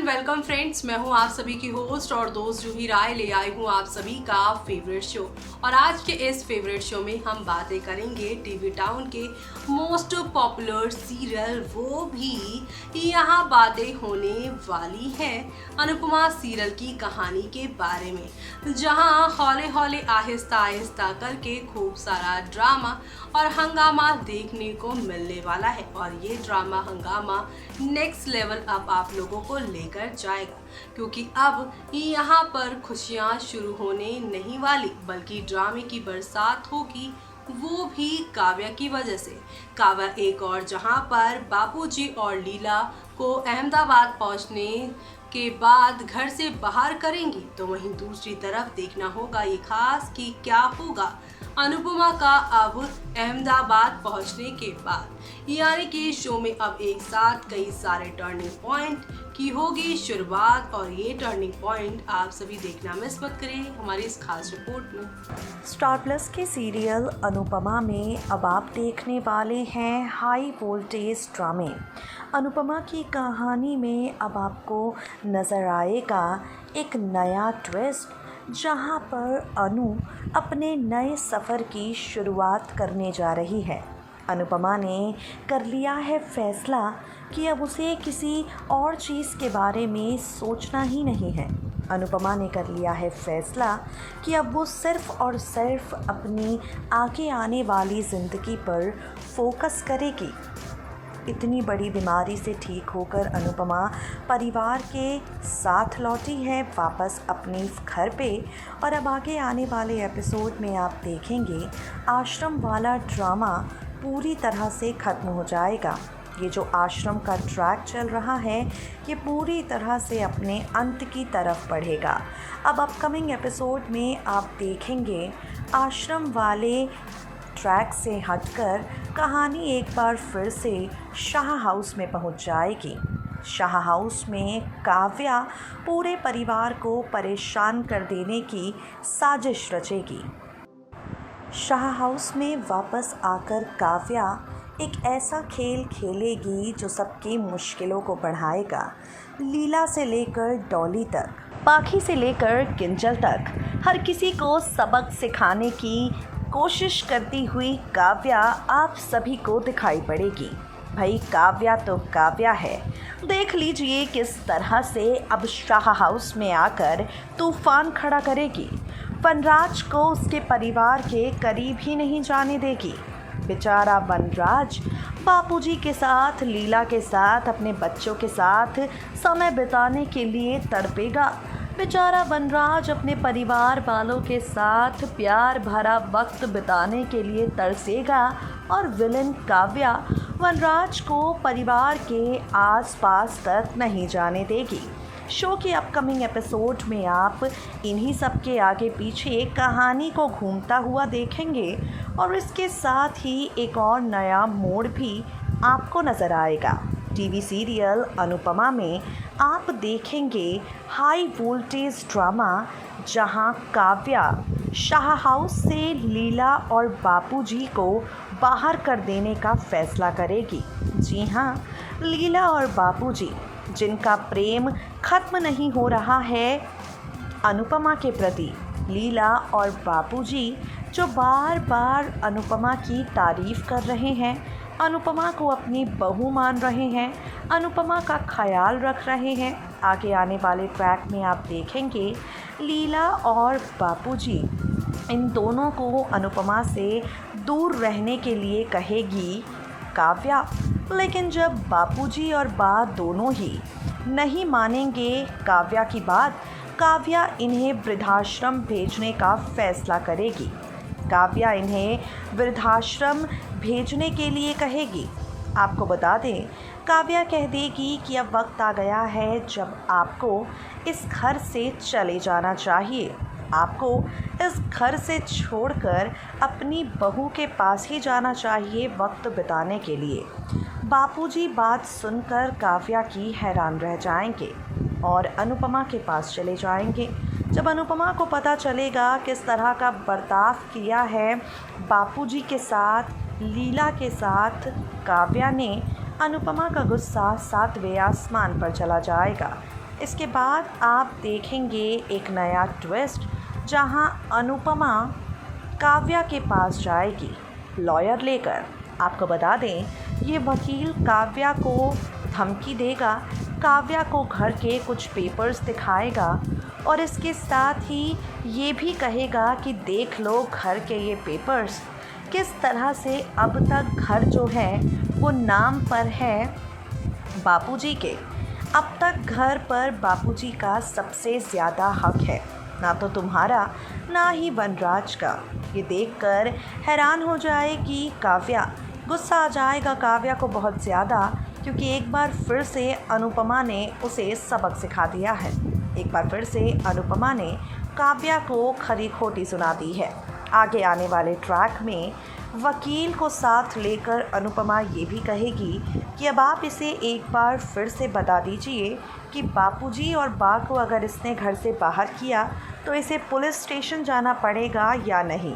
Welcome friends. मैं हूं आप सभी की होस्ट और दोस्त जूही राय। ले आई हूं आप सभी का फेवरेट शो। और आज के इस फेवरेट शो में हम बातें करेंगे टीवी टाउन के मोस्ट पॉपुलर सीरियल, वो भी यहाँ बातें होने वाली हैं अनुपमा सीरियल की कहानी के बारे में, जहां हौले हौले आहिस्ता आहिस्ता करके खूब सारा ड्रामा और हंगामा देखने को मिलने वाला है। और ये ड्रामा हंगामा नेक्स्ट लेवल अब आप लोगों को लेकर जाएगा, क्योंकि अब यहाँ पर खुशियाँ शुरू होने नहीं वाली, बल्कि ड्रामे की बरसात होगी, वो भी काव्या की वजह से। काव्या एक और जहाँ पर बापूजी और लीला को अहमदाबाद पहुँचने के बाद घर से बाहर करेंगी, तो वहीं दूसरी तरफ देखना होगा ये खास कि क्या होगा अनुपमा का अब अहमदाबाद पहुंचने के बाद। यानी कि शो में अब एक साथ कई सारे टर्निंग पॉइंट की होगी शुरुआत, और ये टर्निंग पॉइंट आप सभी देखना मिस मत करें हमारी इस खास रिपोर्ट में। स्टार प्लस के सीरियल अनुपमा में अब आप देखने वाले हैं हाई वोल्टेज ड्रामे। अनुपमा की कहानी में अब आपको नज़र आएगा एक नया ट्विस्ट, जहां पर अनु अपने नए सफ़र की शुरुआत करने जा रही है। अनुपमा ने कर लिया है फैसला कि अब उसे किसी और चीज़ के बारे में सोचना ही नहीं है। अनुपमा ने कर लिया है फैसला कि अब वो सिर्फ़ और सिर्फ अपनी आगे आने वाली ज़िंदगी पर फोकस करेगी। इतनी बड़ी बीमारी से ठीक होकर अनुपमा परिवार के साथ लौटी है वापस अपने घर पे। और अब आगे आने वाले एपिसोड में आप देखेंगे आश्रम वाला ड्रामा पूरी तरह से ख़त्म हो जाएगा। ये जो आश्रम का ट्रैक चल रहा है ये पूरी तरह से अपने अंत की तरफ बढ़ेगा। अब अपकमिंग एपिसोड में आप देखेंगे आश्रम वाले ट्रैक से हटकर कहानी एक बार फिर से शाह हाउस में पहुंच जाएगी। शाह हाउस में काव्या पूरे परिवार को परेशान कर देने की साजिश रचेगी। शाह हाउस में वापस आकर काव्या एक ऐसा खेल खेलेगी जो सबकी मुश्किलों को बढ़ाएगा। लीला से लेकर डॉली तक, पाखी से लेकर किंजल तक, हर किसी को सबक सिखाने की कोशिश करती हुई काव्या आप सभी को दिखाई पड़ेगी। भाई काव्या तो काव्या है। देख लीजिए किस तरह से अब शाह हाउस में आकर तूफान खड़ा करेगी। वनराज को उसके परिवार के करीब ही नहीं जाने देगी। बेचारा वनराज बापूजी के साथ, लीला के साथ, अपने बच्चों के साथ समय बिताने के लिए तड़पेगा। बेचारा वनराज अपने परिवार वालों के साथ प्यार भरा वक्त बिताने के लिए तरसेगा। और विलन काव्या वनराज को परिवार के आसपास तक नहीं जाने देगी। शो के अपकमिंग एपिसोड में आप इन्हीं सब के आगे पीछे कहानी को घूमता हुआ देखेंगे, और इसके साथ ही एक और नया मोड़ भी आपको नज़र आएगा। टीवी सीरियल अनुपमा में आप देखेंगे हाई वोल्टेज ड्रामा, जहां काव्या शाह हाउस से लीला और बापूजी को बाहर कर देने का फैसला करेगी। जी हाँ, लीला और बापूजी जिनका प्रेम ख़त्म नहीं हो रहा है अनुपमा के प्रति। लीला और बापूजी जो बार बार अनुपमा की तारीफ़ कर रहे हैं, अनुपमा को अपनी बहू मान रहे हैं, अनुपमा का ख्याल रख रहे हैं। आगे आने वाले ट्रैक में आप देखेंगे लीला और बापूजी इन दोनों को अनुपमा से दूर रहने के लिए कहेगी काव्या। लेकिन जब बापूजी और बा दोनों ही नहीं मानेंगे काव्या की बात, काव्या इन्हें वृद्धाश्रम भेजने का फैसला करेगी। काव्या इन्हें वृद्धाश्रम भेजने के लिए कहेगी। आपको बता दें, काव्या कह देगी कि अब वक्त आ गया है जब आपको इस घर से चले जाना चाहिए। आपको इस घर से छोड़कर अपनी बहू के पास ही जाना चाहिए वक्त बिताने के लिए। बापूजी बात सुनकर काव्या की हैरान रह जाएंगे और अनुपमा के पास चले जाएंगे। जब अनुपमा को पता चलेगा किस तरह का बर्ताव किया है बापूजी के साथ, लीला के साथ काव्या ने, अनुपमा का गुस्सा 7वें आसमान पर चला जाएगा। इसके बाद आप देखेंगे एक नया ट्विस्ट, जहां अनुपमा काव्या के पास जाएगी लॉयर लेकर। आपको बता दें, ये वकील काव्या को धमकी देगा, काव्या को घर के कुछ पेपर्स दिखाएगा और इसके साथ ही ये भी कहेगा कि देख लो घर के ये पेपर्स, किस तरह से अब तक घर जो है वो नाम पर है बापूजी के। अब तक घर पर बापूजी का सबसे ज़्यादा हक है, ना तो तुम्हारा ना ही वनराज का। ये देखकर हैरान हो जाएगी काव्या, गुस्सा आ जाएगा काव्या को बहुत ज़्यादा, क्योंकि एक बार फिर से अनुपमा ने उसे सबक सिखा दिया है। एक बार फिर से अनुपमा ने काव्या को खरी खोटी सुना दी है। आगे आने वाले ट्रैक में वकील को साथ लेकर अनुपमा ये भी कहेगी कि अब आप इसे एक बार फिर से बता दीजिए कि बापूजी और बा को अगर इसने घर से बाहर किया तो इसे पुलिस स्टेशन जाना पड़ेगा या नहीं।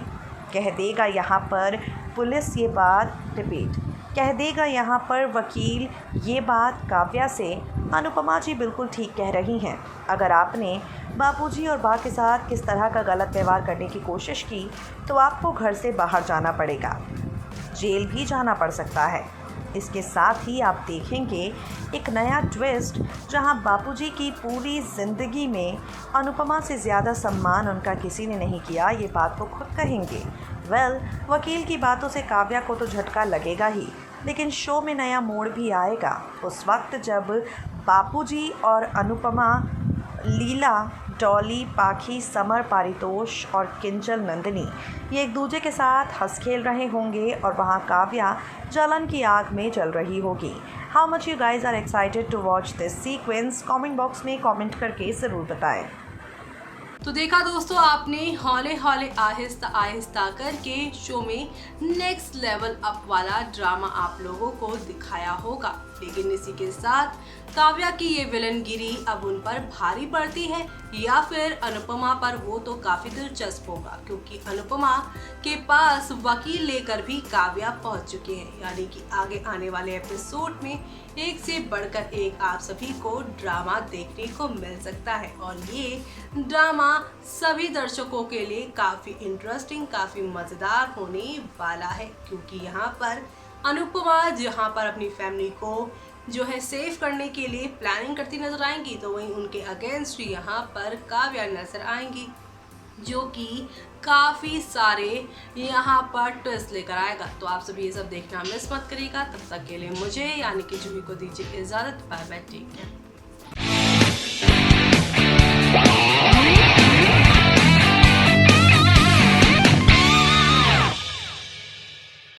कह देगा यहाँ पर पुलिस ये बात रिपीट, कह देगा यहाँ पर वकील ये बात काव्या से। अनुपमा जी बिल्कुल ठीक कह रही हैं, अगर आपने बापूजी और बा के साथ किस तरह का गलत व्यवहार करने की कोशिश की तो आपको घर से बाहर जाना पड़ेगा, जेल भी जाना पड़ सकता है। इसके साथ ही आप देखेंगे एक नया ट्विस्ट, जहां बापूजी की पूरी ज़िंदगी में अनुपमा से ज़्यादा सम्मान उनका किसी ने नहीं किया, ये बात वो खुद कहेंगे। वकील की बातों से काव्या को तो झटका लगेगा ही, लेकिन शो में नया मोड़ भी आएगा उस वक्त जब बापूजी और अनुपमा, लीला, डॉली, पाखी, समर, पारितोष और किंजल नंदिनी ये एक दूसरे के साथ हंस खेल रहे होंगे और वहाँ काव्या जलन की आग में जल रही होगी। How much you guys are excited to watch this sequence? Comment box में कमेंट करके ज़रूर बताएं। तो देखा दोस्तों आपने, हौले हौले आहिस्ता आहिस्ता करके शो में नेक्स्ट लेवल अप वाला ड्रामा आप लोगों को दिखाया होगा, लेकिन इसी के साथ काव्या की ये विलनगिरी अब उन पर भारी पड़ती है या फिर अनुपमा पर, वो तो काफ़ी दिलचस्प होगा, क्योंकि अनुपमा के पास वकील लेकर भी काव्या पहुंच चुकी है। यानी कि आगे आने वाले एपिसोड में एक से बढ़कर एक आप सभी को ड्रामा देखने को मिल सकता है और ये ड्रामा सभी दर्शकों के लिए काफ़ी इंटरेस्टिंग, काफ़ी मज़ेदार होने वाला है, क्योंकि यहाँ पर अनुपमा जहाँ पर अपनी फैमिली को जो है सेव करने के लिए प्लानिंग करती नजर आएंगी, तो वहीं उनके अगेंस्ट यहाँ पर काव्या नजर आएंगी, जो कि काफ़ी सारे यहाँ पर ट्विस्ट लेकर आएगा। तो आप सभी ये सब देखना मिस मत करिएगा। तब तक के लिए मुझे यानी कि जूही को दीजिए इजाज़त। Bye bye, take care.